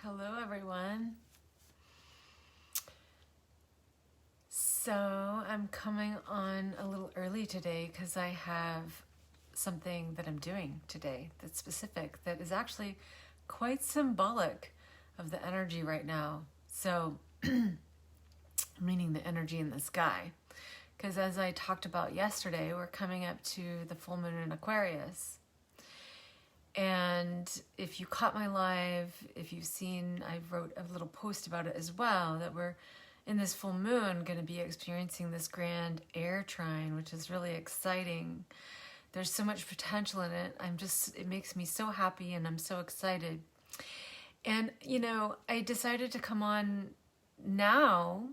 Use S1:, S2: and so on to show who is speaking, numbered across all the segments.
S1: Hello, everyone. So I'm coming on a little early today because I have something that I'm doing today that's specific, that is actually quite symbolic of the energy right now. So, meaning the energy in the sky. Because as I talked about yesterday, we're coming up to the full moon in Aquarius. And if you caught my live, if you've seen, I wrote a little post about it as well, that we're in this full moon going to be experiencing this grand air trine, which is really exciting. There's so much potential in it. It makes me so happy and I'm so excited. And, I decided to come on now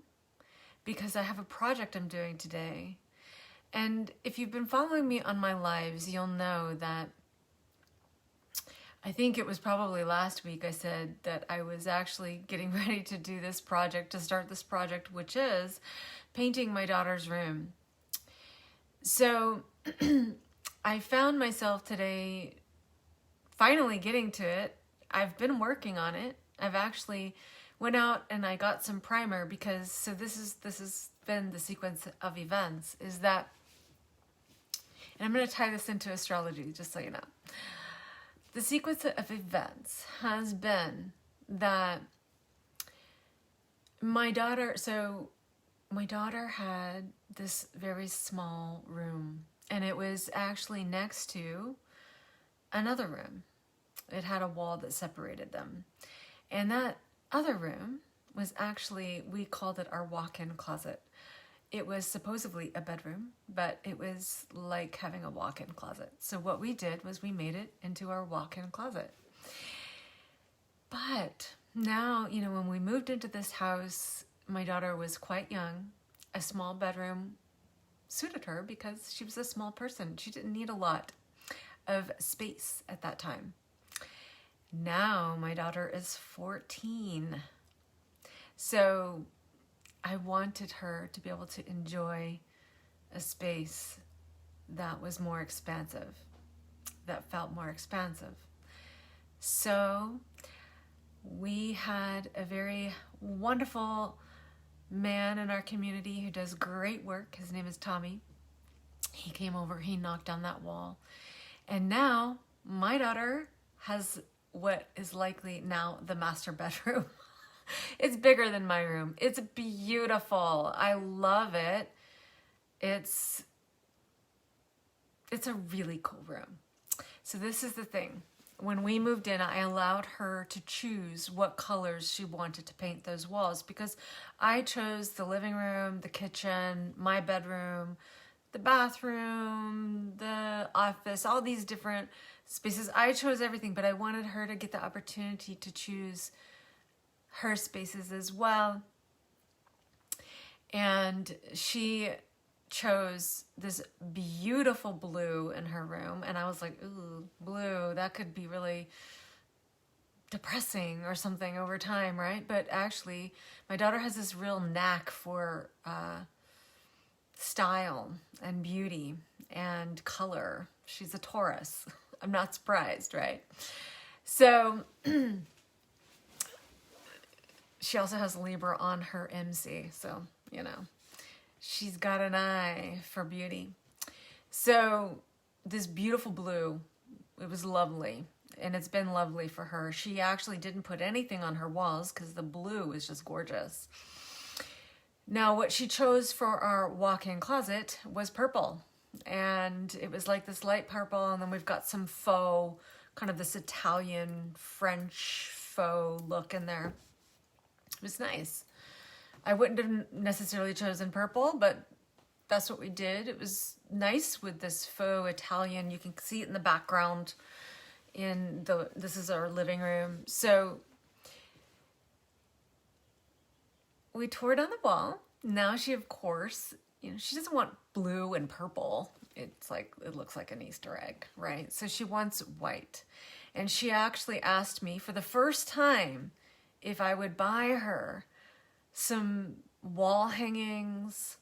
S1: because I have a project I'm doing today. And if you've been following me on my lives, you'll know that I think it was probably last week I said that I was actually getting ready to do this project, to start this project, which is painting my daughter's room. So I found myself today finally getting to it. I've been working on it. I've actually went out and I got some primer because, so this has been the sequence of events, is that, and I'm going to tie this into astrology, just so you know. The sequence of events has been that my daughter had this very small room, and it was actually next to another room. It had a wall that separated them. And that other room was actually, we called it our walk-in closet. It was supposedly a bedroom, but it was like having a walk-in closet. So what we did was we made it into our walk-in closet. But now, when we moved into this house, my daughter was quite young. A small bedroom suited her because she was a small person. She didn't need a lot of space at that time. Now my daughter is 14. So I wanted her to be able to enjoy a space that was more expansive, that felt more expansive. So we had a very wonderful man in our community who does great work. His name is Tommy. He came over, he knocked down that wall. And now my daughter has what is likely now the master bedroom. It's bigger than my room. It's beautiful. I love it. It's a really cool room. So this is the thing. When we moved in, I allowed her to choose what colors she wanted to paint those walls because I chose the living room, the kitchen, my bedroom, the bathroom, the office, all these different spaces. I chose everything, but I wanted her to get the opportunity to choose her spaces as well. And she chose this beautiful blue in her room. And I was like, ooh, blue, that could be really depressing or something over time, right? But actually, my daughter has this real knack for style and beauty and color. She's a Taurus. I'm not surprised, right? So she also has Libra on her MC, so, she's got an eye for beauty. So this beautiful blue, it was lovely, and it's been lovely for her. She actually didn't put anything on her walls because the blue is just gorgeous. Now, what she chose for our walk-in closet was purple, and it was like this light purple, and then we've got some faux, kind of this Italian, French faux look in there. It was nice. I wouldn't have necessarily chosen purple, but that's what we did. It was nice with this faux Italian. You can see it in the background. This is our living room. So we tore down the wall. Now she, of course, she doesn't want blue and purple. It's like, it looks like an Easter egg, right? So she wants white. And she actually asked me for the first time if I would buy her some wall hangings,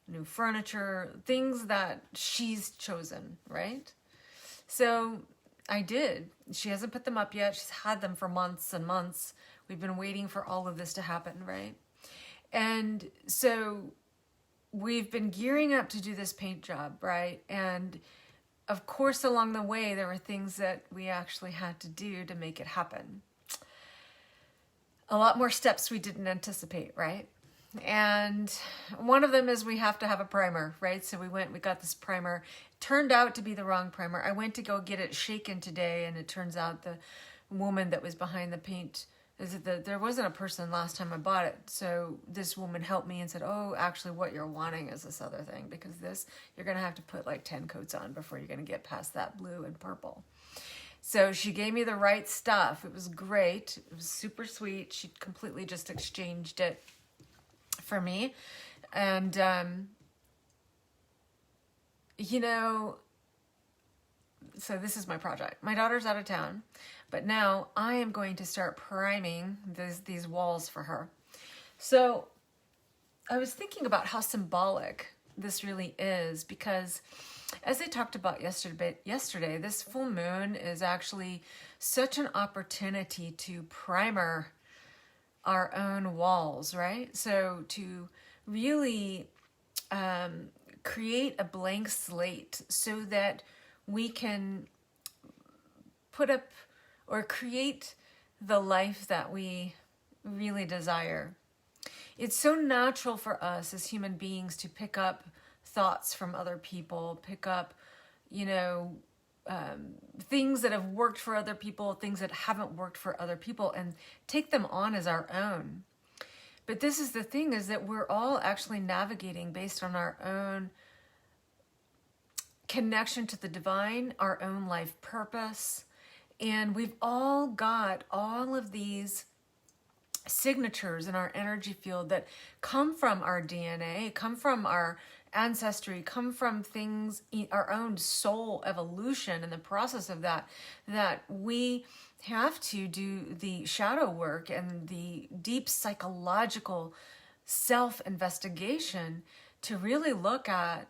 S1: new furniture, things that she's chosen, right? So I did. She hasn't put them up yet. She's had them for months and months. We've been waiting for all of this to happen, right? And so we've been gearing up to do this paint job, right? And of course, along the way, there were things that we actually had to do to make it happen. A lot more steps we didn't anticipate, right? And one of them is we have to have a primer, right? So we got this primer. Turned out to be the wrong primer. I went to go get it shaken today, and it turns out the woman that was behind the paint, there wasn't a person last time I bought it. So this woman helped me and said, oh, actually what you're wanting is this other thing, because this, you're going to have to put like 10 coats on before you're going to get past that blue and purple. So she gave me the right stuff. It was great. It was super sweet. She completely just exchanged it for me. And, you know, so this is my project. My daughter's out of town, but now I am going to start priming these walls for her. So I was thinking about how symbolic this really is, because as I talked about yesterday, this full moon is actually such an opportunity to primer our own walls, right? So to really create a blank slate so that we can put up or create the life that we really desire. It's so natural for us as human beings to pick up thoughts from other people, pick up, you know, things that have worked for other people, things that haven't worked for other people, and take them on as our own. But this is the thing, is that we're all actually navigating based on our own connection to the divine, our own life purpose. And we've all got all of these signatures in our energy field that come from our DNA, come from our ancestry, come from things, our own soul evolution, and the process of that we have to do the shadow work and the deep psychological self-investigation to really look at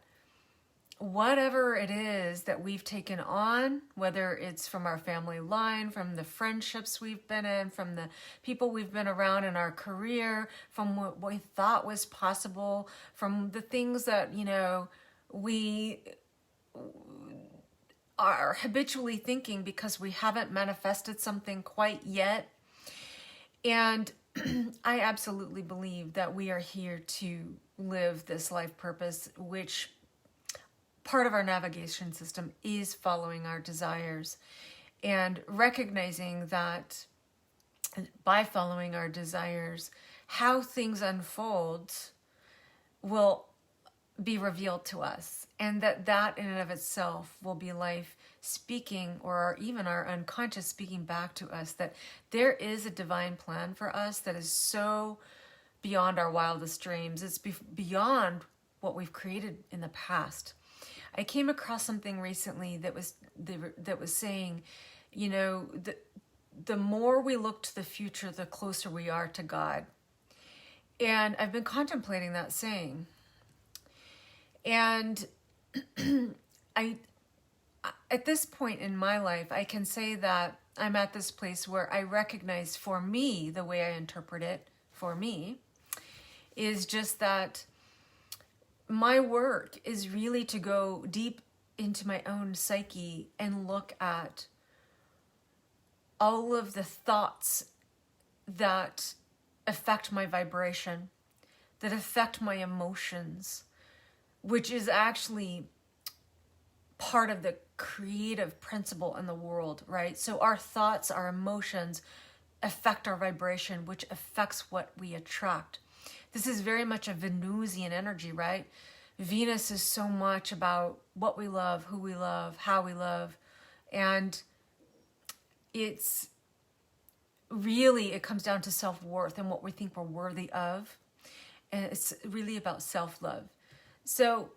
S1: whatever it is that we've taken on, whether it's from our family line, from the friendships we've been in, from the people we've been around in our career, from what we thought was possible, from the things that, you know, we are habitually thinking because we haven't manifested something quite yet. And I absolutely believe that we are here to live this life purpose, which part of our navigation system is following our desires, and recognizing that by following our desires, how things unfold will be revealed to us, and that in and of itself will be life speaking, or even our unconscious speaking back to us, that there is a divine plan for us that is so beyond our wildest dreams. It's beyond what we've created in the past. I came across something recently that was saying, you know, the more we look to the future, the closer we are to God. And I've been contemplating that saying. And at this point in my life, I can say that I'm at this place where I recognize, for me, the way I interpret it for me is just that my work is really to go deep into my own psyche and look at all of the thoughts that affect my vibration, that affect my emotions, which is actually part of the creative principle in the world, right? So our thoughts, our emotions affect our vibration, which affects what we attract. This is very much a Venusian energy, right? Venus is so much about what we love, who we love, how we love. And it's really, it comes down to self-worth and what we think we're worthy of. And it's really about self-love. So,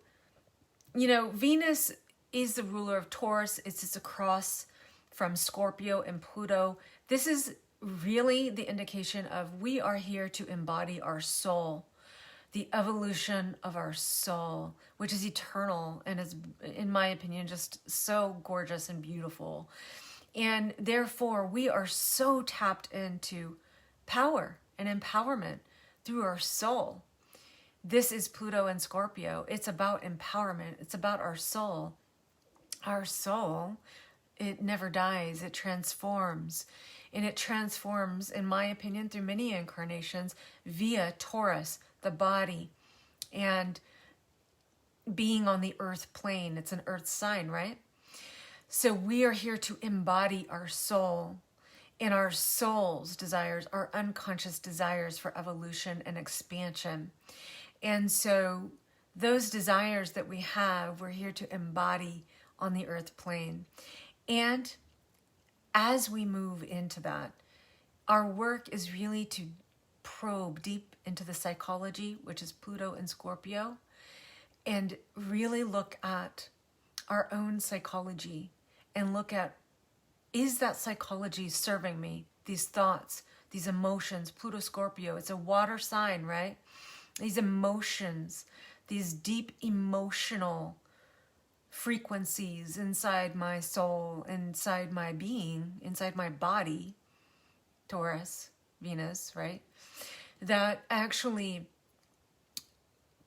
S1: you know, Venus is the ruler of Taurus. It sits across from Scorpio and Pluto. This is really the indication of we are here to embody our soul, the evolution of our soul, which is eternal and is, in my opinion, just so gorgeous and beautiful. And therefore, we are so tapped into power and empowerment through our soul. This is Pluto and Scorpio. It's about empowerment. It's about our soul. Our soul, it never dies. It transforms. And it transforms, in my opinion, through many incarnations via Taurus, the body, and being on the earth plane. It's an earth sign, right? So we are here to embody our soul and our soul's desires, our unconscious desires for evolution and expansion. And so those desires that we have, we're here to embody on the earth plane. And as we move into that, our work is really to probe deep into the psychology, which is Pluto and Scorpio, and really look at our own psychology and look at, is that psychology serving me? These thoughts, these emotions, Pluto, Scorpio, it's a water sign, right? These emotions, these deep emotional frequencies inside my soul, inside my being, inside my body, Taurus, Venus, right? That actually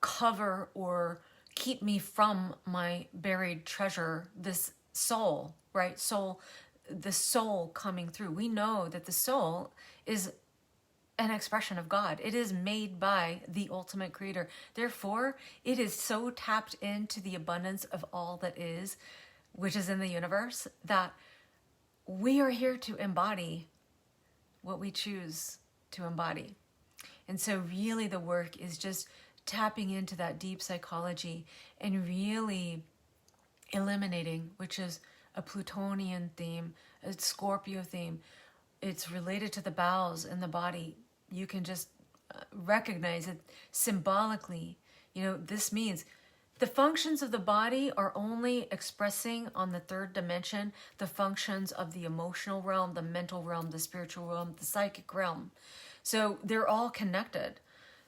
S1: cover or keep me from my buried treasure, this soul, right? Soul, the soul coming through. We know that the soul is an expression of God. It is made by the ultimate creator. Therefore, it is so tapped into the abundance of all that is, which is in the universe, that we are here to embody what we choose to embody. And so really the work is just tapping into that deep psychology and really eliminating, which is a Plutonian theme, a Scorpio theme. It's related to the bowels and the body. You can just recognize it symbolically. You know, this means the functions of the body are only expressing on the third dimension the functions of the emotional realm, the mental realm, the spiritual realm, the psychic realm. So they're all connected.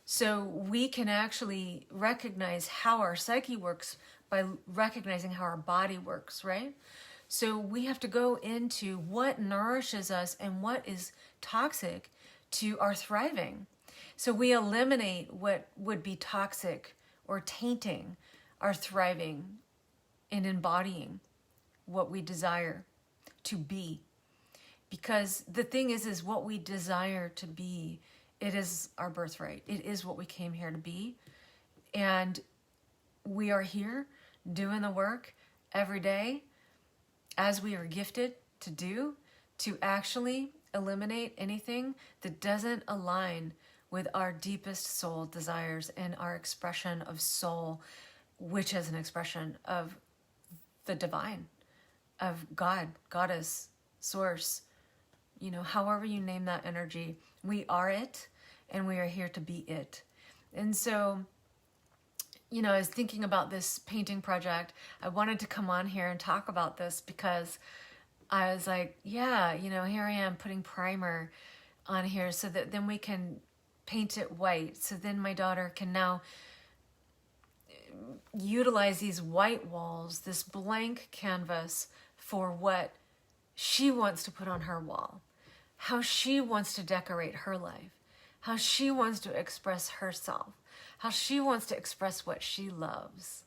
S1: So we can actually recognize how our psyche works by recognizing how our body works, right? So we have to go into what nourishes us and what is toxic to our thriving. So we eliminate what would be toxic or tainting our thriving and embodying what we desire to be. Because the thing is what we desire to be, it is our birthright. It is what we came here to be. And we are here doing the work every day as we are gifted to do, to actually eliminate anything that doesn't align with our deepest soul desires and our expression of soul, which is an expression of the divine, of God, goddess, source, you know, however you name that energy. We are it, and we are here to be it. And so, you know, I was thinking about this painting project. I wanted to come on here and talk about this because I was like, yeah, you know, here I am putting primer on here so that then we can paint it white. So then my daughter can now utilize these white walls, this blank canvas, for what she wants to put on her wall, how she wants to decorate her life, how she wants to express herself, how she wants to express what she loves.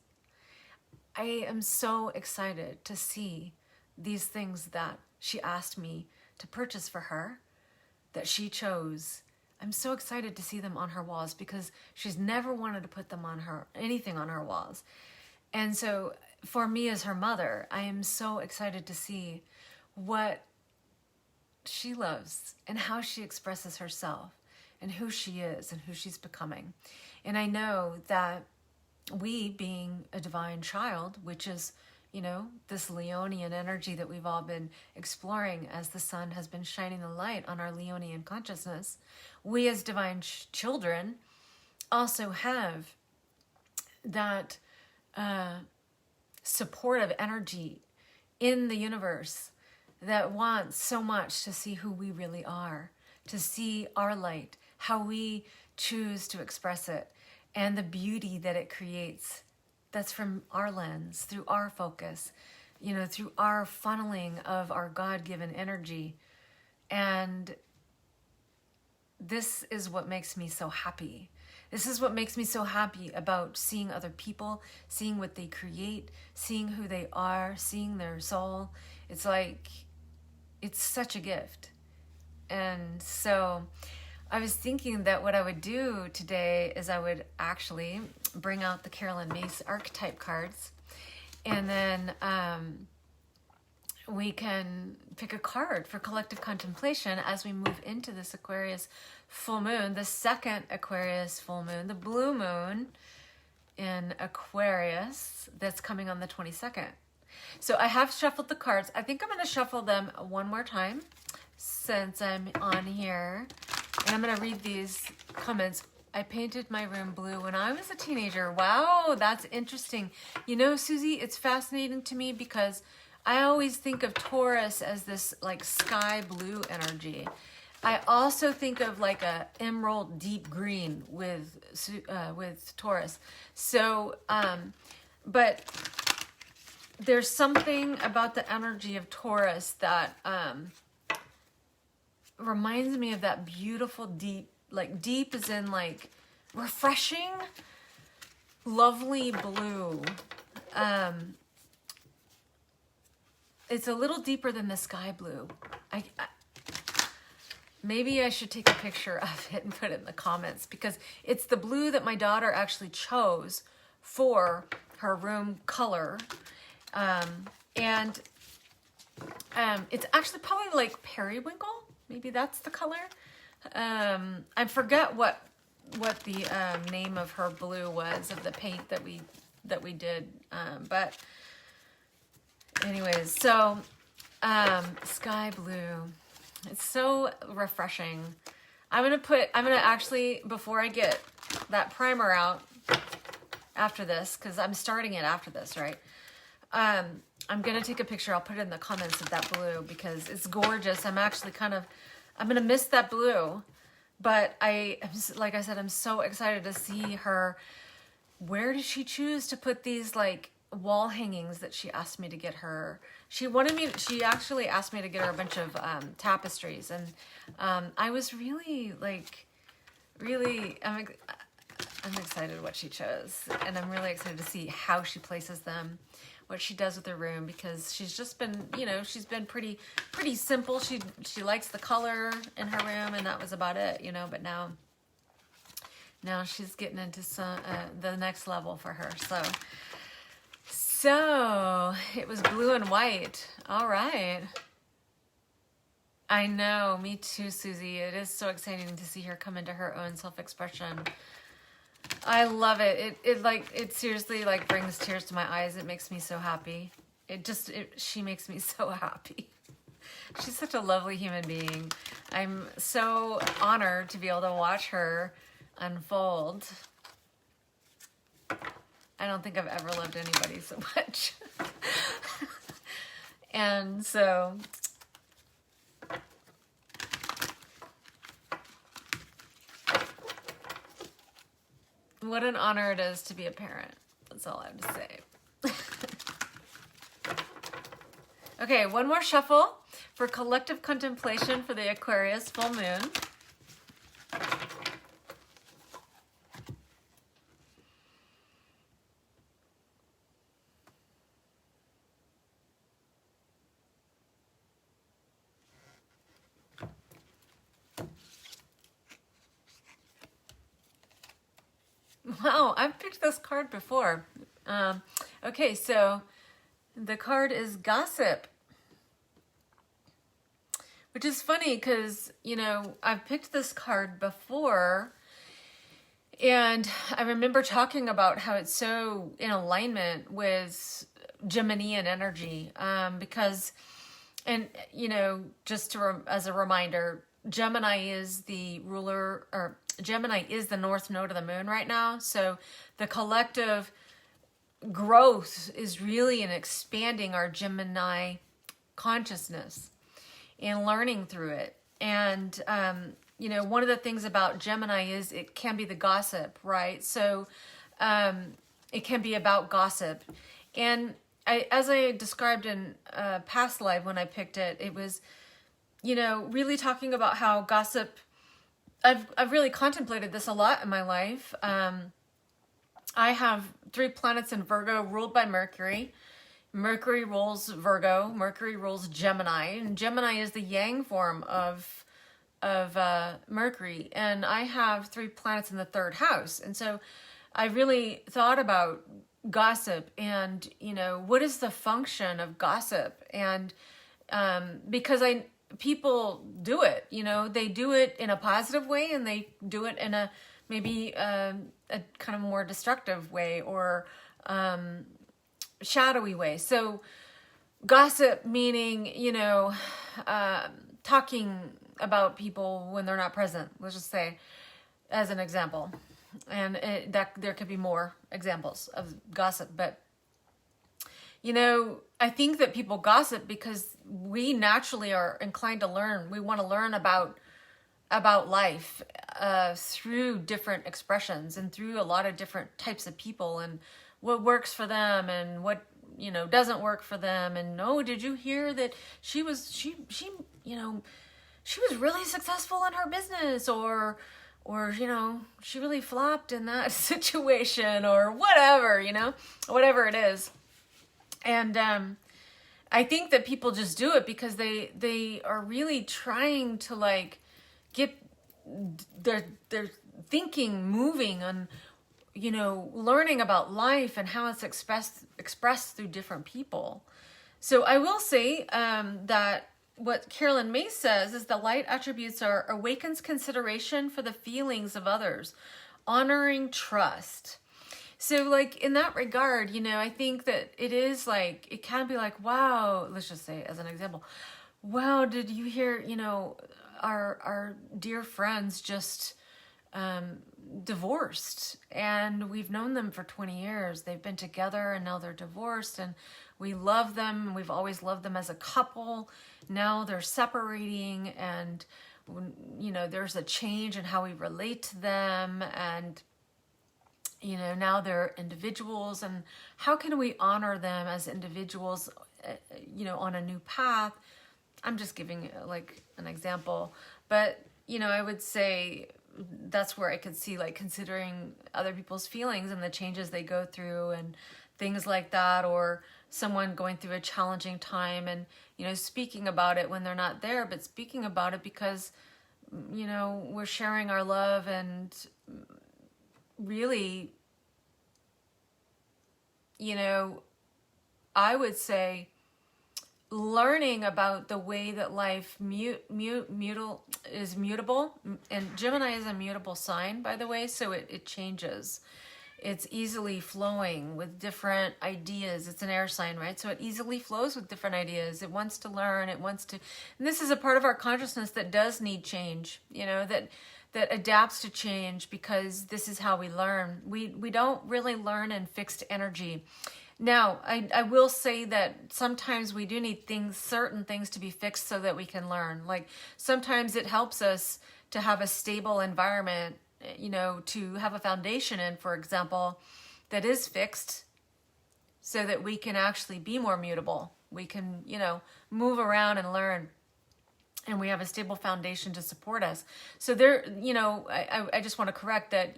S1: I am so excited to see these things that she asked me to purchase for her, that she chose. I'm so excited to see them on her walls because she's never wanted to put them on anything on her walls. And so for me as her mother, I am so excited to see what she loves and how she expresses herself and who she is and who she's becoming. And I know that we, being a divine child, which is, you know, this Leonian energy that we've all been exploring as the sun has been shining the light on our Leonian consciousness, we as divine children also have that supportive energy in the universe that wants so much to see who we really are, to see our light, how we choose to express it, and the beauty that it creates. That's from our lens, through our focus, you know, through our funneling of our God-given energy. And this is what makes me so happy. This is what makes me so happy about seeing other people, seeing what they create, seeing who they are, seeing their soul. It's like, it's such a gift. And so I was thinking that what I would do today is I would actually bring out the Carolyn Mace archetype cards, and then we can pick a card for collective contemplation as we move into this Aquarius full moon, the second Aquarius full moon, the blue moon in Aquarius that's coming on the 22nd. So I have shuffled the cards. I think I'm going to shuffle them one more time since I'm on here. And I'm going to read these comments. I painted my room blue when I was a teenager. Wow, that's interesting. You know, Susie, it's fascinating to me because I always think of Taurus as this like sky blue energy. I also think of like a emerald deep green with Taurus. So, but there's something about the energy of Taurus that reminds me of that beautiful deep, like deep as in like refreshing, lovely blue. It's a little deeper than the sky blue. Maybe I should take a picture of it and put it in the comments, because it's the blue that my daughter actually chose for her room color. And it's actually probably like periwinkle. Maybe that's the color. I forget what the name of her blue was, of the paint that we did. But anyways, so sky blue. It's so refreshing. I'm gonna actually, before I get that primer out after this, because I'm starting it after this, right? I'm gonna take a picture. I'll put it in the comments of that blue because it's gorgeous. I'm gonna miss that blue, but like I said, I'm so excited to see her. Where did she choose to put these like wall hangings that she asked me to get her? She actually asked me to get her a bunch of tapestries, and I was really I'm excited what she chose, and I'm really excited to see how she places them, what she does with her room, because she's just been, she's been pretty simple. She likes the color in her room, and that was about it, but now she's getting into the next level for her. So it was blue and white. All right. I know, me too, Susie. It is so exciting to see her come into her own self-expression. I love it. It seriously like brings tears to my eyes. It makes me so happy. She makes me so happy. She's such a lovely human being. I'm so honored to be able to watch her unfold. I don't think I've ever loved anybody so much. And so what an honor it is to be a parent. That's all I have to say. Okay, one more shuffle for collective contemplation for the Aquarius full moon. Wow, I've picked this card before. Okay, so the card is Gossip, which is funny because, I've picked this card before, and I remember talking about how it's so in alignment with Geminian energy, because, and, just as a reminder, Gemini is the ruler, or Gemini is the north node of the moon right now. So the collective growth is really in expanding our Gemini consciousness and learning through it. And, one of the things about Gemini is it can be the gossip, right? So it can be about gossip. And as I described in a past live when I picked it, it was, really talking about how gossip, I've really contemplated this a lot in my life. I have 3 planets in Virgo ruled by Mercury. Mercury rules Virgo, Mercury rules Gemini, and Gemini is the yang form of Mercury. And I have 3 planets in the 3rd house. And so I really thought about gossip and, what is the function of gossip? And because people do it, they do it in a positive way, and they do it in a maybe a kind of more destructive way, or shadowy way. So gossip meaning, talking about people when they're not present, let's just say, as an example. And that there could be more examples of gossip, but I think that people gossip because we naturally are inclined to learn. We want to learn about life through different expressions and through a lot of different types of people, and what works for them and what doesn't work for them. And did you hear that she was really successful in her business, or she really flopped in that situation, or whatever, whatever it is. And I think that people just do it because they are really trying to get their thinking moving on, learning about life and how it's expressed through different people. So I will say that what Carolyn May says is the light attributes are awakens consideration for the feelings of others, honoring trust. So in that regard, I think that it is it can be wow, let's just say as an example, wow, did you hear, our dear friends just divorced, and we've known them for 20 years. They've been together and now they're divorced, and we love them. We've always loved them as a couple. Now they're separating, and there's a change in how we relate to them, and now they're individuals, and how can we honor them as individuals, on a new path? I'm just giving an example, but I would say that's where I could see considering other people's feelings and the changes they go through and things like that, or someone going through a challenging time and speaking about it when they're not there, but speaking about it because we're sharing our love, and really, I would say learning about the way that life is mutable, and Gemini is a mutable sign, by the way, so it changes. It's easily flowing with different ideas. It's an air sign, right? So it easily flows with different ideas. It wants to learn. It wants to, and this is a part of our consciousness that does need change, that adapts to change, because this is how we learn. We don't really learn in fixed energy. Now, I will say that sometimes we do need certain things to be fixed so that we can learn. Sometimes it helps us to have a stable environment, to have a foundation in, for example, that is fixed, so that we can actually be more mutable. We can, move around and learn, and we have a stable foundation to support us. So there, I just want to correct that,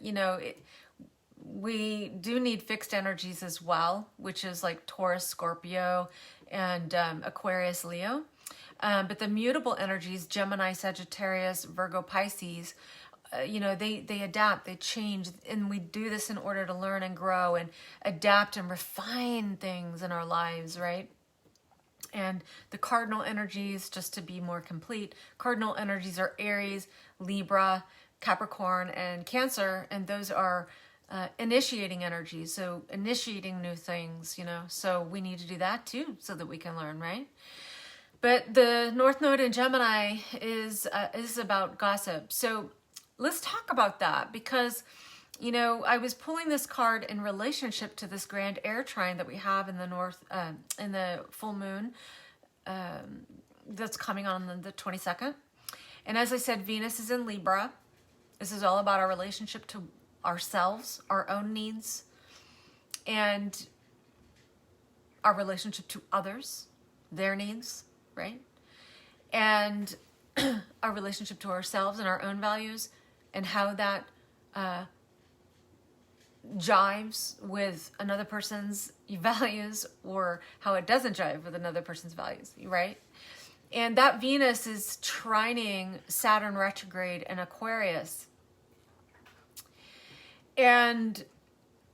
S1: we do need fixed energies as well, which is Taurus, Scorpio, and Aquarius, Leo. But the mutable energies, Gemini, Sagittarius, Virgo, Pisces, they adapt, they change, and we do this in order to learn and grow and adapt and refine things in our lives, right? And the cardinal energies, just to be more complete, cardinal energies are Aries, Libra, Capricorn, and Cancer, and those are initiating energies, so initiating new things, so we need to do that too, so that we can learn, right? But the North Node in Gemini is about gossip. So let's talk about that, because I was pulling this card in relationship to this grand air trine that we have in the north, in the full moon that's coming on the 22nd. And as I said, Venus is in Libra. This is all about our relationship to ourselves, our own needs. And our relationship to others, their needs, right? And our relationship to ourselves and our own values, and how that jives with another person's values, or how it doesn't jive with another person's values, right? And that Venus is trining Saturn retrograde in Aquarius. And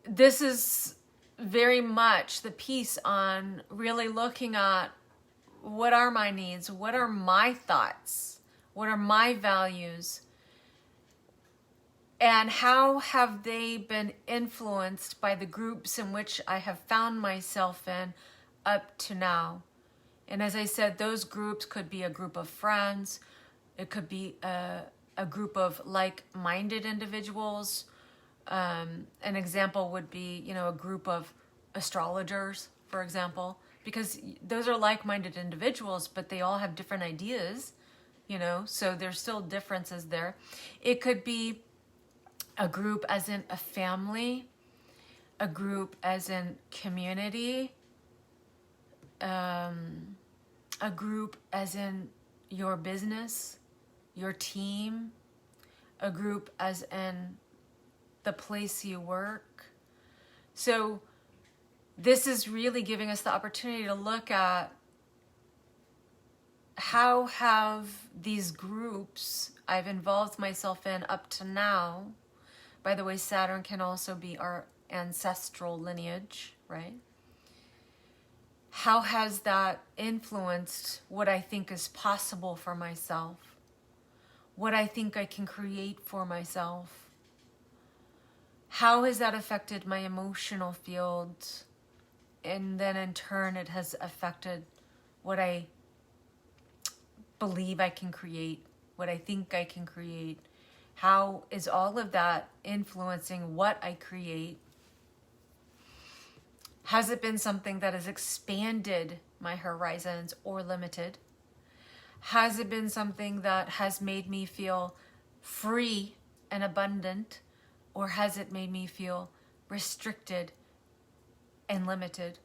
S1: this is very much the piece on really looking at what are my needs, what are my thoughts, what are my values, and how have they been influenced by the groups in which I have found myself in up to now. And as I said, those groups could be a group of friends, it could be a group of like-minded individuals. An example would be, a group of astrologers, for example, because those are like-minded individuals, but they all have different ideas, so there's still differences there. It could be a group as in a family, a group as in community, a group as in your business, your team, a group as in the place you work. So this is really giving us the opportunity to look at how have these groups I've involved myself in up to now. By the way, Saturn can also be our ancestral lineage, right? How has that influenced what I think is possible for myself? What I think I can create for myself? How has that affected my emotional field? And then in turn, it has affected what I believe I can create, what I think I can create. How is all of that influencing what I create? Has it been something that has expanded my horizons or limited? Has it been something that has made me feel free and abundant? Or has it made me feel restricted and limited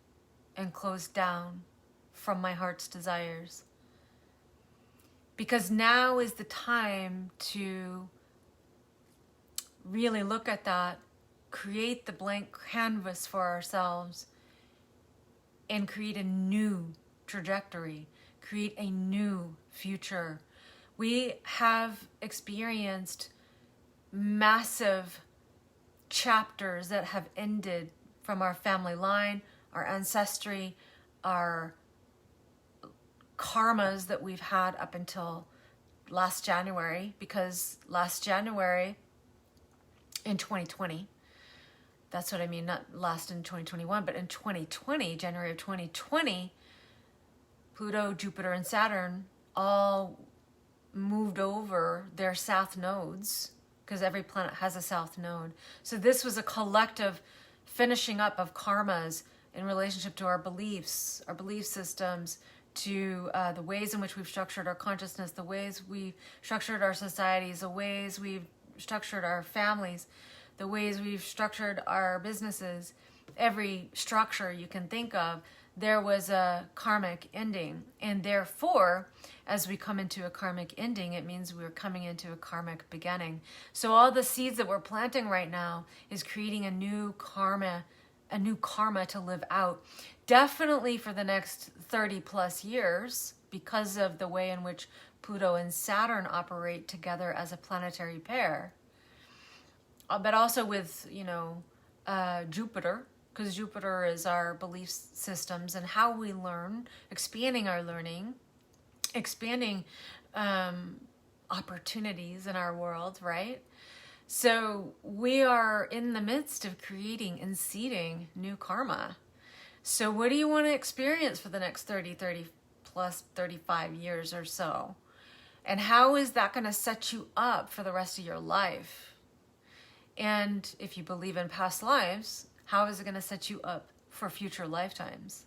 S1: and closed down from my heart's desires? Because now is the time to really look at that, create the blank canvas for ourselves, and create a new trajectory, create a new future. We have experienced massive chapters that have ended from our family line, our ancestry, our karmas that we've had up until last January, because last January in 2020, that's what I mean, not last in 2021, but in 2020, January of 2020, Pluto, Jupiter, and Saturn all moved over their south nodes, because every planet has a south node. So this was a collective finishing up of karmas in relationship to our beliefs, our belief systems, to the ways in which we've structured our consciousness, the ways we've structured our societies, the ways we've structured our families, the ways we've structured our businesses. Every structure you can think of, there was a karmic ending. And therefore, as we come into a karmic ending, it means we're coming into a karmic beginning. So all the seeds that we're planting right now is creating a new karma to live out. Definitely for the next 30 plus years, because of the way in which Pluto and Saturn operate together as a planetary pair. But also with, Jupiter, because Jupiter is our belief systems and how we learn, expanding our learning, expanding opportunities in our world, right? So we are in the midst of creating and seeding new karma. So what do you want to experience for the next 30 plus 35 years or so? And how is that going to set you up for the rest of your life? And if you believe in past lives, how is it going to set you up for future lifetimes?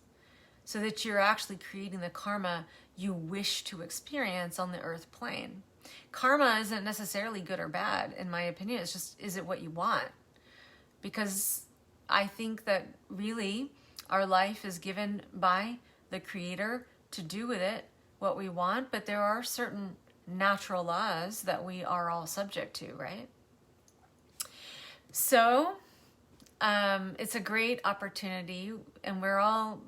S1: So that you're actually creating the karma you wish to experience on the earth plane. Karma isn't necessarily good or bad, in my opinion. It's just, is it what you want? Because I think that really Our life is given by the Creator to do with it what we want, but there are certain natural laws that we are all subject to, right? So it's a great opportunity, and we're all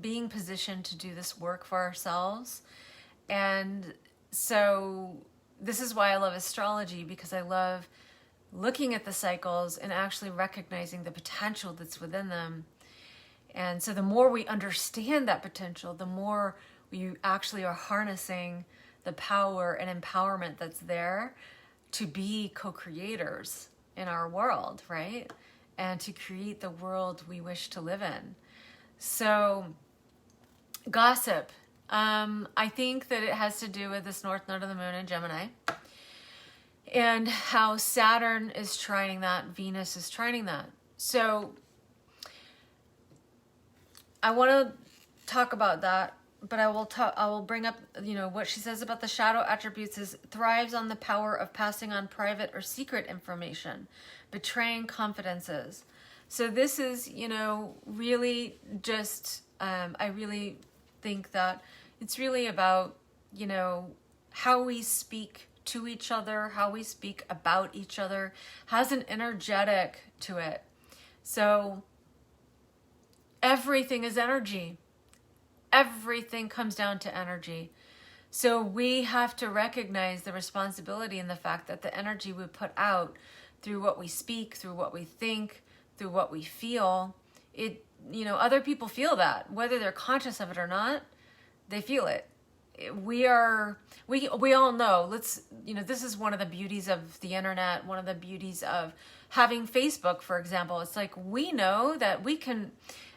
S1: being positioned to do this work for ourselves. And so this is why I love astrology, because I love looking at the cycles and actually recognizing the potential that's within them. And so the more we understand that potential, the more we actually are harnessing the power and empowerment that's there to be co-creators in our world, right? And to create the world we wish to live in. So gossip, I think that it has to do with this North Node of the Moon in Gemini, and how Saturn is trining that, Venus is trining that. So I want to talk about that, but I will bring up, what she says about the shadow attributes is thrives on the power of passing on private or secret information, betraying confidences. So this is, really just, I really think that it's really about, how we speak to each other, how we speak about each other, has an energetic to it. So everything is energy. Everything comes down to energy. So we have to recognize the responsibility and the fact that the energy we put out through what we speak, through what we think, through what we feel, other people feel that, whether they're conscious of it or not, they feel it. We all know, this is one of the beauties of the internet, one of the beauties of having Facebook, for example. It's like, we know that we can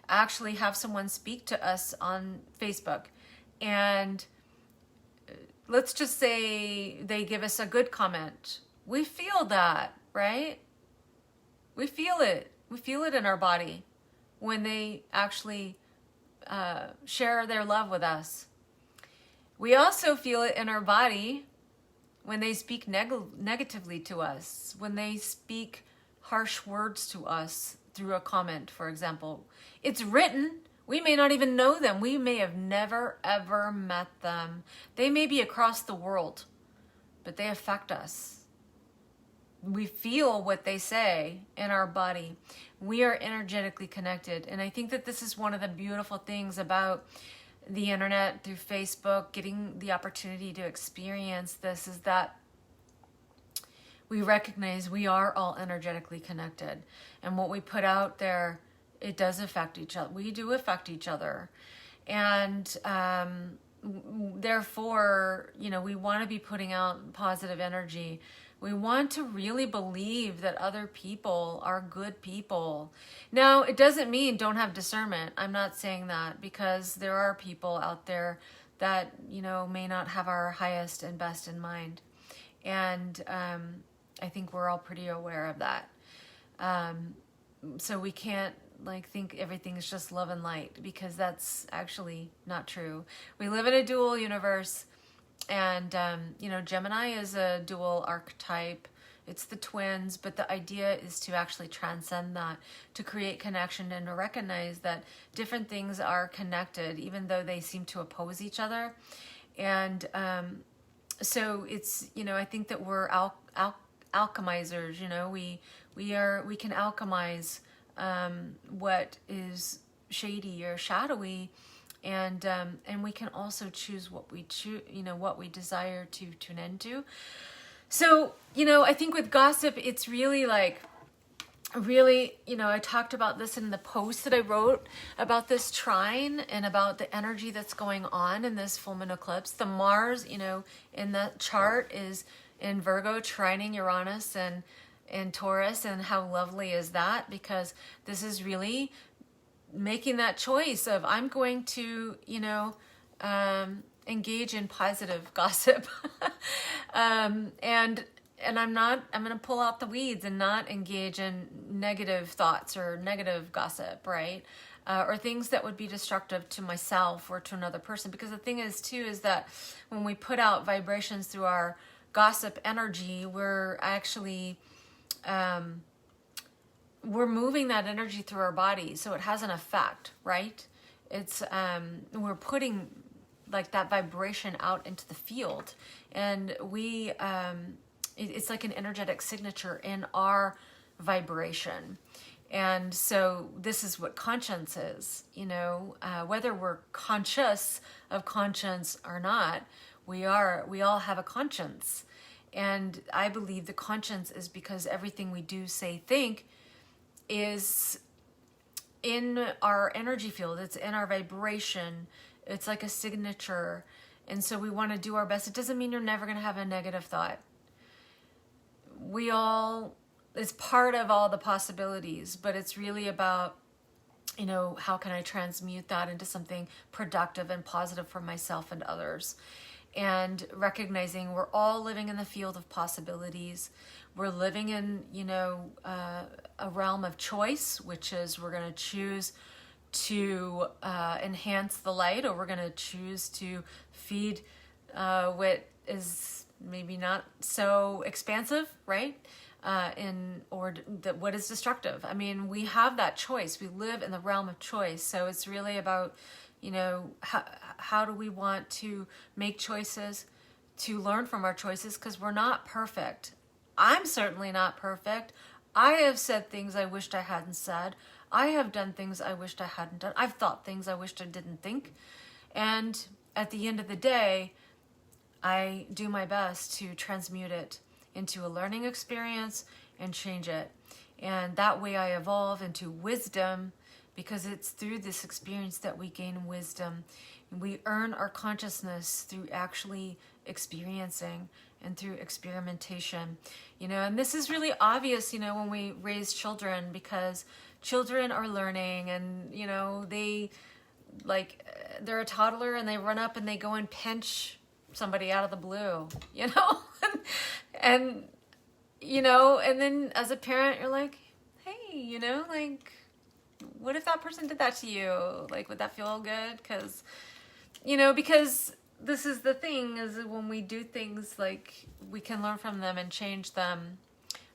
S1: actually have someone speak to us on Facebook, and let's just say they give us a good comment. We feel that, right? We feel it. We feel it in our body when they actually share their love with us. We also feel it in our body when they speak negatively to us, when they speak harsh words to us through a comment, for example. It's written. We may not even know them. We may have never, ever met them. They may be across the world, but they affect us. We feel what they say in our body. We are energetically connected. And I think that this is one of the beautiful things about the internet, through Facebook, getting the opportunity to experience this, is that we recognize we are all energetically connected. And what we put out there, it does affect each other. We do affect each other. And therefore, we want to be putting out positive energy. We want to really believe that other people are good people. Now, it doesn't mean don't have discernment. I'm not saying that, because there are people out there that, may not have our highest and best in mind. And I think we're all pretty aware of that. So we can't think everything is just love and light, because that's actually not true. We live in a dual universe. And, Gemini is a dual archetype. It's the twins, but the idea is to actually transcend that, to create connection and to recognize that different things are connected, even though they seem to oppose each other. And so it's, I think that we're alchemizers, we can alchemize what is shady or shadowy. And we can also choose what we what we desire to tune into. So, I think with gossip, it's really I talked about this in the post that I wrote about this trine and about the energy that's going on in this full moon eclipse. The Mars, in the chart is in Virgo, trining Uranus and Taurus. And how lovely is that? Because this is really making that choice of, I'm going to, engage in positive gossip. And I'm going to pull out the weeds and not engage in negative thoughts or negative gossip, right? Or things that would be destructive to myself or to another person. Because the thing is, too, is that when we put out vibrations through our gossip energy, we're actually we're moving that energy through our body, so it has an effect, right? It's we're putting like that vibration out into the field, and it's like an energetic signature in our vibration. And so this is what conscience is, whether we're conscious of conscience or not, we all have a conscience. And I believe the conscience is because everything we do, say, think is in our energy field. It's in our vibration. It's like a signature. And so we want to do our best. It doesn't mean you're never going to have a negative thought. It's part of all the possibilities, but it's really about, how can I transmute that into something productive and positive for myself and others? And recognizing we're all living in the field of possibilities. We're living in, a realm of choice, which is we're going to choose to enhance the light, or we're going to choose to feed what is maybe not so expansive, right? What is destructive. I mean, we have that choice. We live in the realm of choice. So it's really about, how do we want to make choices, to learn from our choices, because we're not perfect. I'm certainly not perfect. I have said things I wished I hadn't said. I have done things I wished I hadn't done. I've thought things I wished I didn't think. And at the end of the day, I do my best to transmute it into a learning experience and change it. And that way I evolve into wisdom, because it's through this experience that we gain wisdom. We earn our consciousness through actually experiencing and through experimentation. And this is really obvious, when we raise children, because children are learning, and, they're a toddler and they run up and they go and pinch somebody out of the blue, and, and then as a parent, you're like, hey, what if that person did that to you? Like, would that feel good? Because this is the thing, is that when we do things, like, we can learn from them and change them.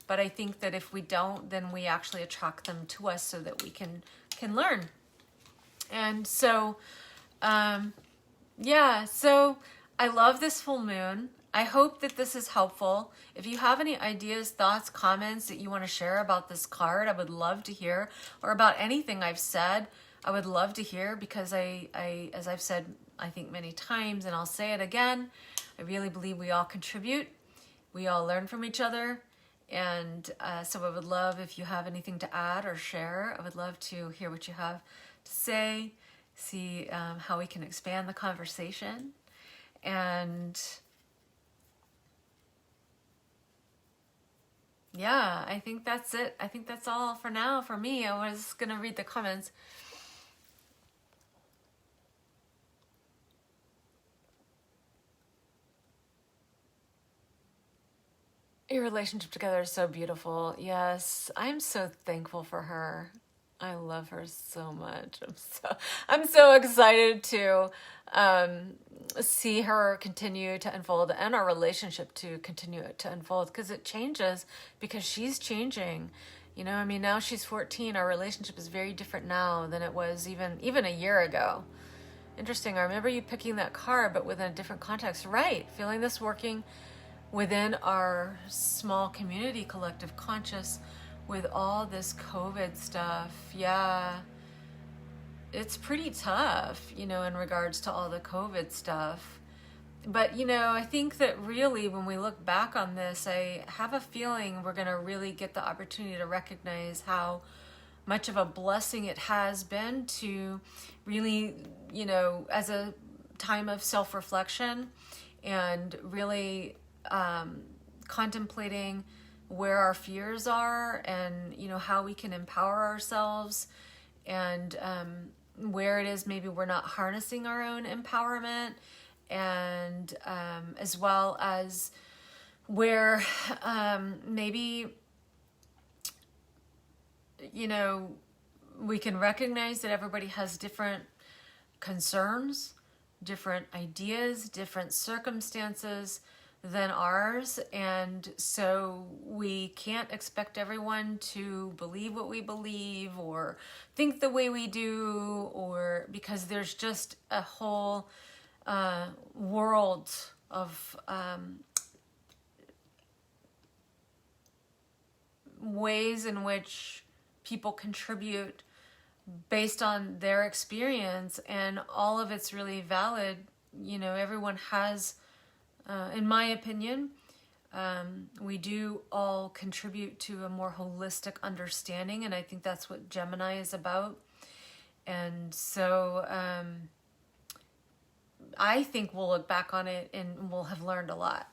S1: But I think that if we don't, then we actually attract them to us so that we can learn. And so, so I love this full moon. I hope that this is helpful. If you have any ideas, thoughts, comments that you want to share about this card, I would love to hear. Or about anything I've said, I would love to hear, because I as I've said, I think many times, and I'll say it again, I really believe we all contribute. We all learn from each other. And so I would love if you have anything to add or share. I would love to hear what you have to say, see how we can expand the conversation. And yeah, I think that's it. I think that's all for now for me. I was going to read the comments. Your relationship together is so beautiful. Yes, I'm so thankful for her. I love her so much. I'm so excited to see her continue to unfold, and our relationship to continue to unfold, because it changes, because she's changing. Now she's 14. Our relationship is very different now than it was even a year ago. Interesting. I remember you picking that card, but within a different context. Right. Feeling this working within our small community, collective conscious, with all this COVID stuff. Yeah, it's pretty tough, in regards to all the COVID stuff. But, I think that really when we look back on this, I have a feeling we're going to really get the opportunity to recognize how much of a blessing it has been to really, as a time of self-reflection, and really contemplating where our fears are, and how we can empower ourselves, and where it is maybe we're not harnessing our own empowerment, and as well as where maybe we can recognize that everybody has different concerns, different ideas, different circumstances, than ours, and so we can't expect everyone to believe what we believe or think the way we do, or because there's just a whole world of ways in which people contribute based on their experience, and all of it's really valid. You know, everyone has, in my opinion, we do all contribute to a more holistic understanding, and I think that's what Gemini is about. And so I think we'll look back on it and we'll have learned a lot.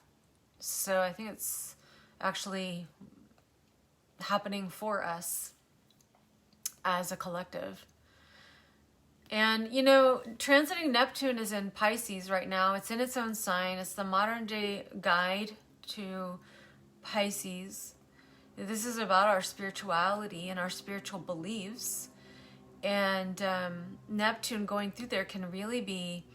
S1: So I think it's actually happening for us as a collective. And, you know, transiting Neptune is in Pisces right now. It's in its own sign. It's the modern day guide to Pisces. This is about our spirituality and our spiritual beliefs. And Neptune going through there can really be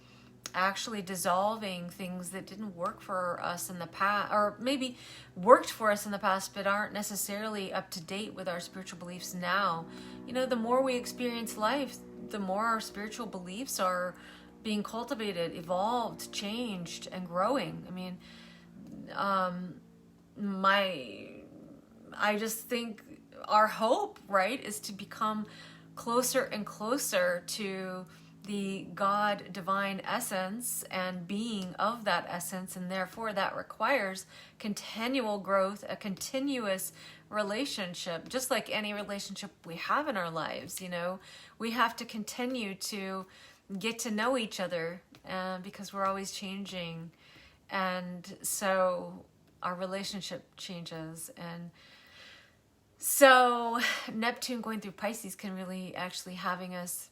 S1: actually dissolving things that didn't work for us in the past, or maybe worked for us in the past but aren't necessarily up to date with our spiritual beliefs now. You know, the more we experience life, the more our spiritual beliefs are being cultivated, evolved, changed, and growing. I mean, I just think our hope, right, is to become closer and closer to the God divine essence and being of that essence, and therefore that requires continual growth, a continuous relationship, just like any relationship we have in our lives. You know, we have to continue to get to know each other because we're always changing, and so our relationship changes. And so Neptune going through Pisces can really actually having us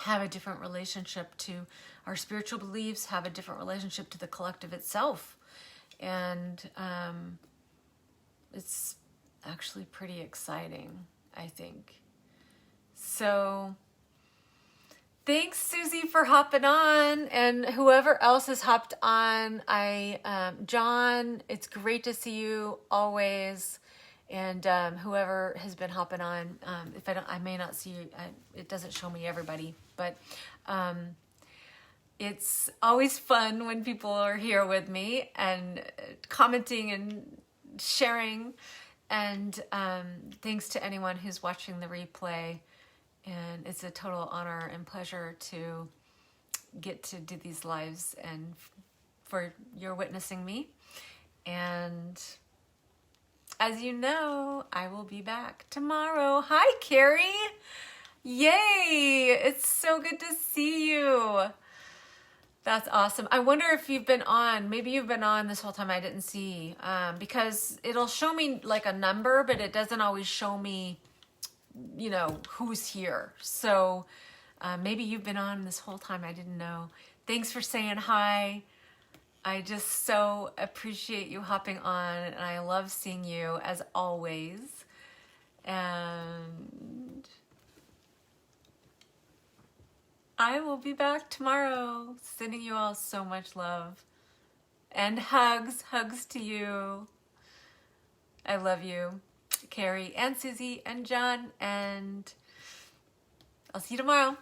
S1: have a different relationship to our spiritual beliefs, have a different relationship to the collective itself. And it's actually pretty exciting, I think. So thanks, Susie, for hopping on, and whoever else has hopped on. John, it's great to see you always. And whoever has been hopping on, if I may not see you. It doesn't show me everybody, but it's always fun when people are here with me and commenting and sharing. And thanks to anyone who's watching the replay. And it's a total honor and pleasure to get to do these lives and for your witnessing me. And as you know, I will be back tomorrow. Hi, Carrie. Yay. It's so good to see you. That's awesome. I wonder if you've been on. Maybe you've been on this whole time I didn't see. Because it'll show me like a number, but it doesn't always show me, you know, who's here. So maybe you've been on this whole time I didn't know. Thanks for saying hi. I just so appreciate you hopping on, and I love seeing you as always. And I will be back tomorrow, sending you all so much love and hugs to you. I love you, Carrie and Susie and John, and I'll see you tomorrow.